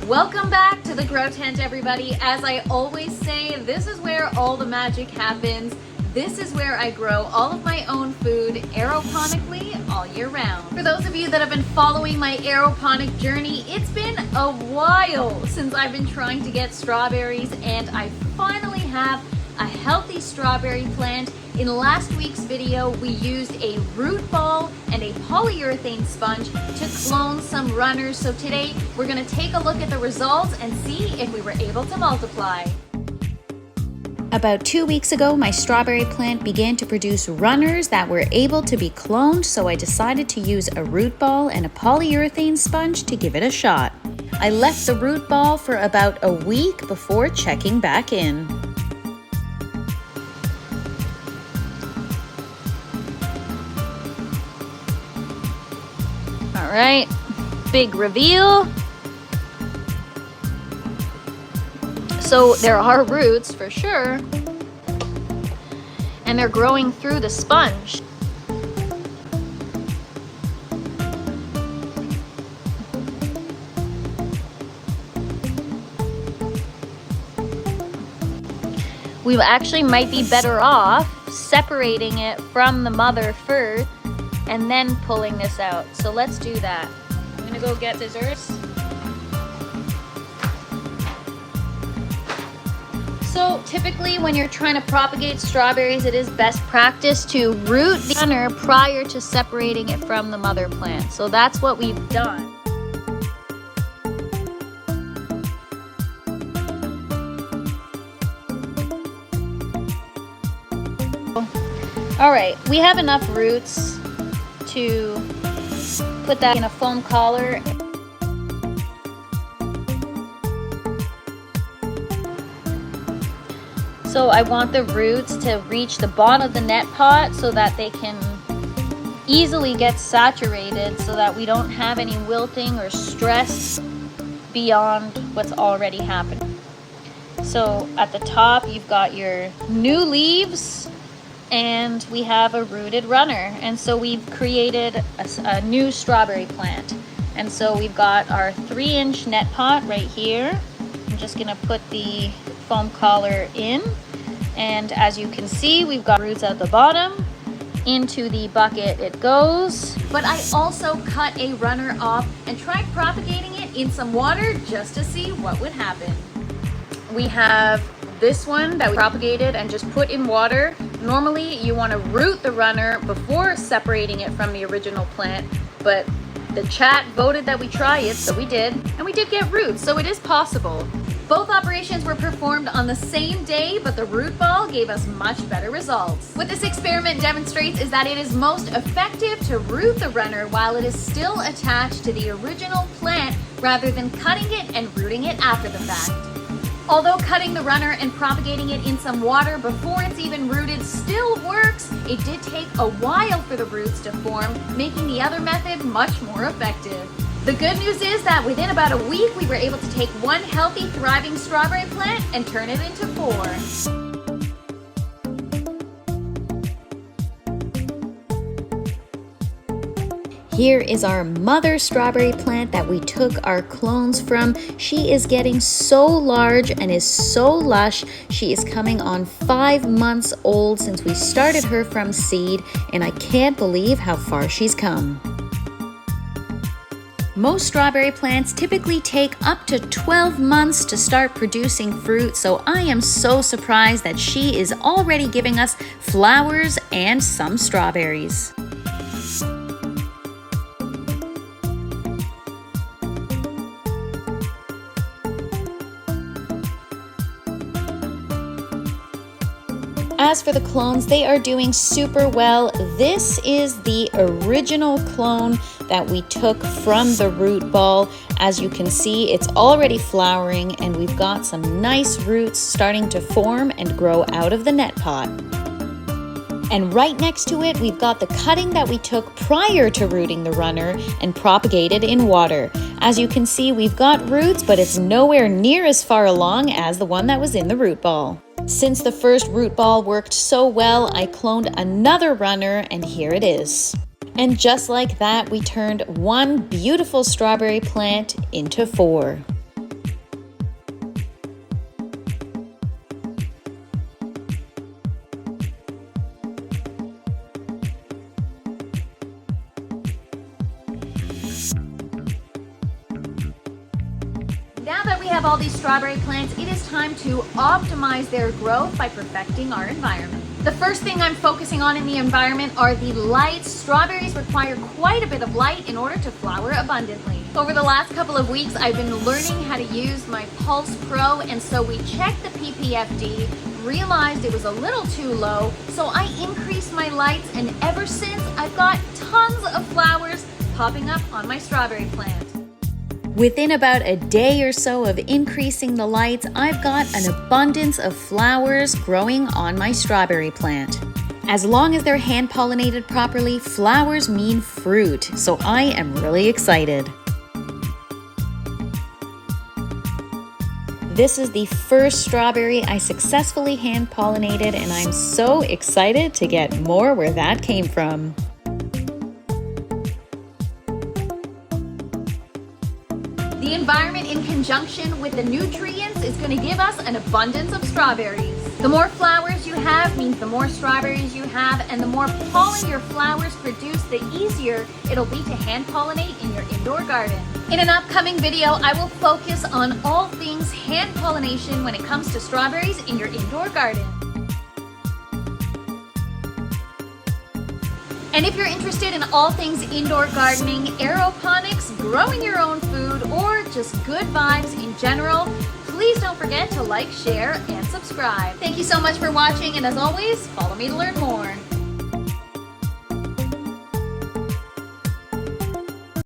Welcome back to the Grow Tent, everybody. As I always say, this is where all the magic happens. This is where I grow all of my own food aeroponically all year round. For those of you that have been following my aeroponic journey, it's been a while since I've been trying to get strawberries, and I finally have a healthy strawberry plant. In last week's video, we used a root ball and a polyurethane sponge to clone some runners. So today, we're gonna take a look at the results and see if we were able to multiply. About 2 weeks ago, my strawberry plant began to produce runners that were able to be cloned, so I decided to use a root ball and a polyurethane sponge to give it a shot. I left the root ball for about a week before checking back in. All right, big reveal. So there are roots for sure, and they're growing through the sponge. We actually might be better off separating it from the mother first and then pulling this out. So let's do that. I'm gonna go get scissors. So typically when you're trying to propagate strawberries, it is best practice to root the runner prior to separating it from the mother plant. So that's what we've done. All right, we have enough roots to put that in a foam collar. So I want the roots to reach the bottom of the net pot so that they can easily get saturated, so that we don't have any wilting or stress beyond what's already happening. So at the top, you've got your new leaves, and we have a rooted runner. And so we've created a new strawberry plant. And so we've got our 3-inch net pot right here. I'm just gonna put the foam collar in. And as you can see, we've got roots at the bottom. Into the bucket it goes. But I also cut a runner off and tried propagating it in some water just to see what would happen. We have this one that we propagated and just put in water. Normally you want to root the runner before separating it from the original plant, but the chat voted that we try it, so we did, and we did get roots, so it is possible. Both operations were performed on the same day, but the root ball gave us much better results. What this experiment demonstrates is that it is most effective to root the runner while it is still attached to the original plant, rather than cutting it and rooting it after the fact. Although cutting the runner and propagating it in some water before it's even rooted still works, it did take a while for the roots to form, making the other method much more effective. The good news is that within about a week, we were able to take one healthy, thriving strawberry plant and turn it into 4. Here is our mother strawberry plant that we took our clones from. She is getting so large and is so lush. She is coming on 5 months old since we started her from seed, and I can't believe how far she's come. Most strawberry plants typically take up to 12 months to start producing fruit, so I am so surprised that she is already giving us flowers and some strawberries. As for the clones, they are doing super well. This is the original clone that we took from the root ball. As you can see, it's already flowering, and we've got some nice roots starting to form and grow out of the net pot. And right next to it, we've got the cutting that we took prior to rooting the runner and propagated in water. As you can see, we've got roots, but it's nowhere near as far along as the one that was in the root ball. Since the first root ball worked so well, I cloned another runner, and here it is. And just like that, we turned one beautiful strawberry plant into 4. we have all these strawberry plants, it is time to optimize their growth by perfecting our environment. The first thing I'm focusing on in the environment are the lights. Strawberries require quite a bit of light in order to flower abundantly. Over the last couple of weeks, I've been learning how to use my Pulse Pro, and so we checked the PPFD, realized it was a little too low, so I increased my lights, and ever since, I've got tons of flowers popping up on my strawberry plant. Within about a day or so of increasing the lights, I've got an abundance of flowers growing on my strawberry plant. As long as they're hand pollinated properly, flowers mean fruit, so I am really excited. This is the first strawberry I successfully hand pollinated, and I'm so excited to get more where that came from. The environment in conjunction with the nutrients is going to give us an abundance of strawberries. The more flowers you have means the more strawberries you have, and the more pollen your flowers produce, the easier it'll be to hand pollinate in your indoor garden. In an upcoming video, I will focus on all things hand pollination when it comes to strawberries in your indoor garden. And if you're interested in all things indoor gardening, aeroponics, growing your own food, or just good vibes in general, please don't forget to like, share, and subscribe. Thank you so much for watching, and as always, follow me to learn more.